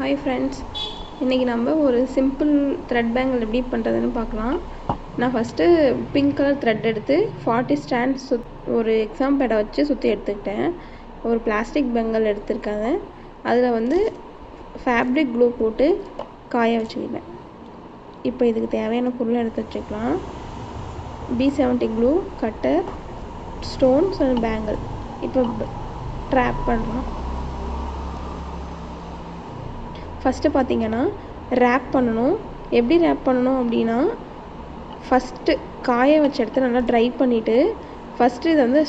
Hi friends, இன்றைக்கி நம்ம ஒரு சிம்பிள் த்ரெட் பேங்கிள் எப்படி பண்ணுறதுன்னு பார்க்கலாம். நான் ஃபஸ்ட்டு பிங்க் கலர் த்ரெட் எடுத்து 40 ஸ்டாண்ட்ஸ் ஒரு எக்ஸாம் பேடை வச்சு சுற்றி எடுத்துக்கிட்டேன். ஒரு பிளாஸ்டிக் பேங்கிள் எடுத்துருக்காங்க. அதில் வந்து ஃபேப்ரிக் க்ளூ போட்டு காய வச்சுக்கிட்டேன். இப்போ இதுக்கு தேவையான பொருளை எடுத்து வச்சுக்கலாம். B70 glue, cutter, stones and bangle. இப்போ ட்ராப் பண்ணலாம். ஃபஸ்ட்டு பார்த்திங்கன்னா ரேப் பண்ணணும். எப்படி ரேப் பண்ணணும் அப்படின்னா, ஃபஸ்ட்டு காய வச்ச இடத்த நல்லா ட்ரை பண்ணிவிட்டு ஃபஸ்ட்டு இதை வந்து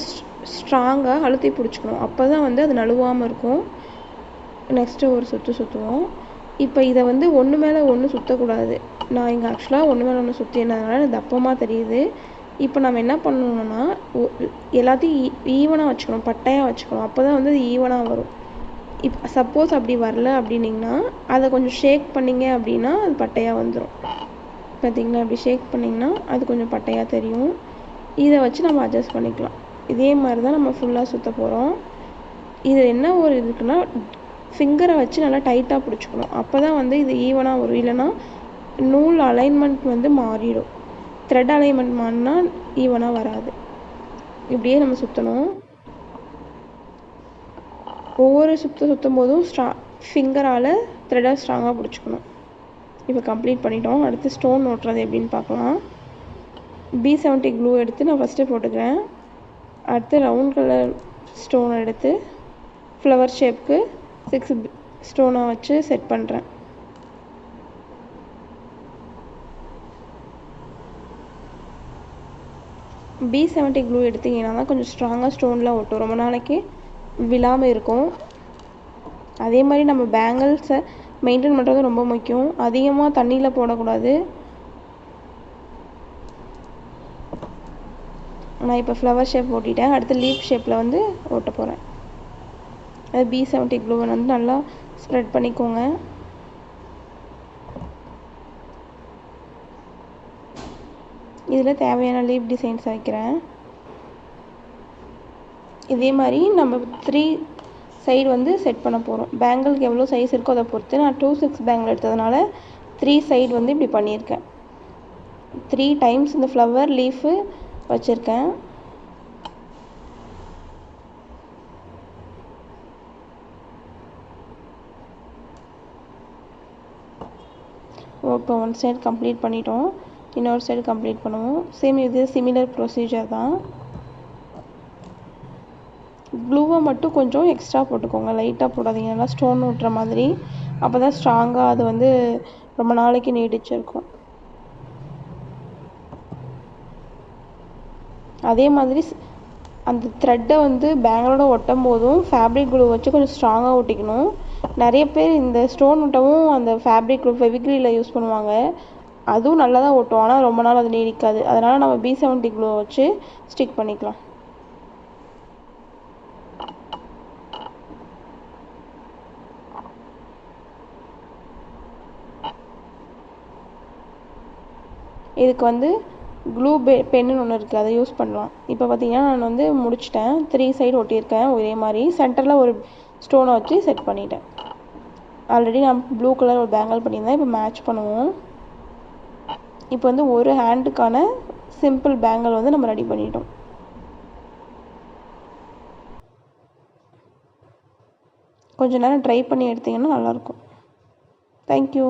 ஸ்ட்ராங்காக அழுத்தி பிடிச்சிக்கணும். அப்போ தான் வந்து அது நழுவாமல் இருக்கும். நெக்ஸ்ட்டு ஒரு சுற்றுவோம். இப்போ இதை வந்து ஒன்று மேலே ஒன்று சுற்றக்கூடாது. நான் இங்கே ஆக்சுவலாக ஒன்று மேலே ஒன்று சுற்றினதுனால எனக்கு தப்பமாக தெரியுது. இப்போ நம்ம என்ன பண்ணணுன்னா, எல்லாத்தையும் ஈவனாக வச்சுக்கணும், பட்டையாக வச்சுக்கணும். அப்போ தான் வந்து அது ஈவனாக வரும். இப்போ சப்போஸ் அப்படி வரல அப்படின்னிங்கன்னா அதை கொஞ்சம் ஷேக் பண்ணிங்க அப்படின்னா அது பட்டையாக வந்துடும். பார்த்திங்களா, அப்படி ஷேக் பண்ணிங்கன்னா அது கொஞ்சம் பட்டையாக தெரியும். இதை வச்சு நம்ம அட்ஜஸ்ட் பண்ணிக்கலாம். இதே மாதிரி தான் நம்ம ஃபுல்லாக சுற்ற போகிறோம். இது என்ன ஒரு இருக்குன்னா, ஃபிங்கரை வச்சு நல்லா டைட்டாக பிடிச்சிக்கணும். அப்போ தான் வந்து இது ஈவனாக வரும். இல்லைன்னா நூல் அலைன்மெண்ட் வந்து மாறிடும். த்ரெட் அலைன்மெண்ட் மாறினா ஈவனாக வராது. இப்படியே நம்ம சுற்றணும். ஒவ்வொரு சுற்றும் போதும் ஃபிங்கரால் த்ரெட்டை ஸ்ட்ராங்காக பிடிச்சிக்கணும். இப்போ கம்ப்ளீட் பண்ணிட்டோம். அடுத்து ஸ்டோன் ஓட்டுறது எப்படின்னு பார்க்கலாம். B70 க்ளூ எடுத்து நான் ஃபஸ்ட்டு போட்டுக்கிறேன். அடுத்து ரவுண்ட் கலர் ஸ்டோன் எடுத்து ஃப்ளவர் ஷேப்புக்கு 6 ஸ்டோனாக வச்சு செட் பண்ணுறேன். B70 க்ளூ எடுத்திங்கன்னா தான் கொஞ்சம் ஸ்ட்ராங்காக ஸ்டோனில் ஒட்டும், ரொம்ப நாளைக்கு விழாமல் இருக்கும். அதே மாதிரி நம்ம பேங்கிள்ஸை மெயின்டைன் பண்ணுறது ரொம்ப முக்கியம். அதிகமாக தண்ணியில் போடக்கூடாது. நான் இப்போ ஃப்ளவர் ஷேப் ஓட்டிட்டேன். அடுத்து லீஃப் ஷேப்பில் வந்து ஓட்ட போகிறேன். அது B70 க்ளூவை வந்து நல்லா ஸ்ப்ரெட் பண்ணிக்கோங்க. இதில் தேவையான லீஃப் டிசைன்ஸ் வைக்கிறேன். இதே மாதிரி நம்ம 3 சைடு வந்து செட் பண்ண போகிறோம். பேங்கிளுக்கு எவ்வளோ சைஸ் இருக்கோ அதை பொறுத்து நான் 2/6 பேங்கிள் எடுத்ததுனால 3 சைடு வந்து இப்படி பண்ணியிருக்கேன். 3 டைம்ஸ் இந்த ஃப்ளவர் லீஃபு வச்சுருக்கேன். இப்போ ஒன் சைடு கம்ப்ளீட் பண்ணிட்டோம். இன்னொரு சைடு கம்ப்ளீட் பண்ணுவோம். இது சிமிலர் ப்ரொசீஜர் தான். க்ளூவை மட்டும் கொஞ்சம் எக்ஸ்ட்ரா போட்டுக்கோங்க, லைட்டாக போடாதீங்க, நல்லா ஸ்டோன் ஓட்டுற மாதிரி. அப்போ தான் ஸ்ட்ராங்காக அது வந்து ரொம்ப நாளைக்கு நீடிச்சிருக்கும். அதே மாதிரி அந்த த்ரெட்டை வந்து பேங்கிளோட ஒட்டும் போதும் ஃபேப்ரிக் க்ளூ வச்சு கொஞ்சம் ஸ்ட்ராங்காக ஒட்டிக்கணும். நிறைய பேர் இந்த ஸ்டோன் ஒட்டவும் அந்த ஃபேப்ரிக் க்ளூ ஃபெவிக்ரிலில் யூஸ் பண்ணுவாங்க. அதுவும் நல்லா தான் ஒட்டும், ஆனால் ரொம்ப நாள் அது நீடிக்காது. அதனால் நம்ம B70 க்ளூ வச்சு ஸ்டிக் பண்ணிக்கலாம். இதுக்கு வந்து க்ளூ பென்னு ஒன்று இருக்குது, அதை யூஸ் பண்ணலாம். இப்போ பார்த்திங்கன்னா நான் வந்து முடிச்சிட்டேன். 3 சைடு ஒட்டியிருக்கேன் ஒரே மாதிரி. சென்டரில் ஒரு ஸ்டோனை வச்சு செட் பண்ணிட்டேன். ஆல்ரெடி நான் ப்ளூ கலர் ஒரு பேங்கிள் பண்ணியிருந்தேன். இப்போ மேட்ச் பண்ணுவோம். இப்போ வந்து ஒரு ஹேண்டுக்கான சிம்பிள் பேங்கிள் வந்து நம்ம ரெடி பண்ணிட்டோம். கொஞ்சம் நேரம் ட்ரை பண்ணி எடுத்திங்கன்னா நல்லாயிருக்கும். தேங்க்யூ.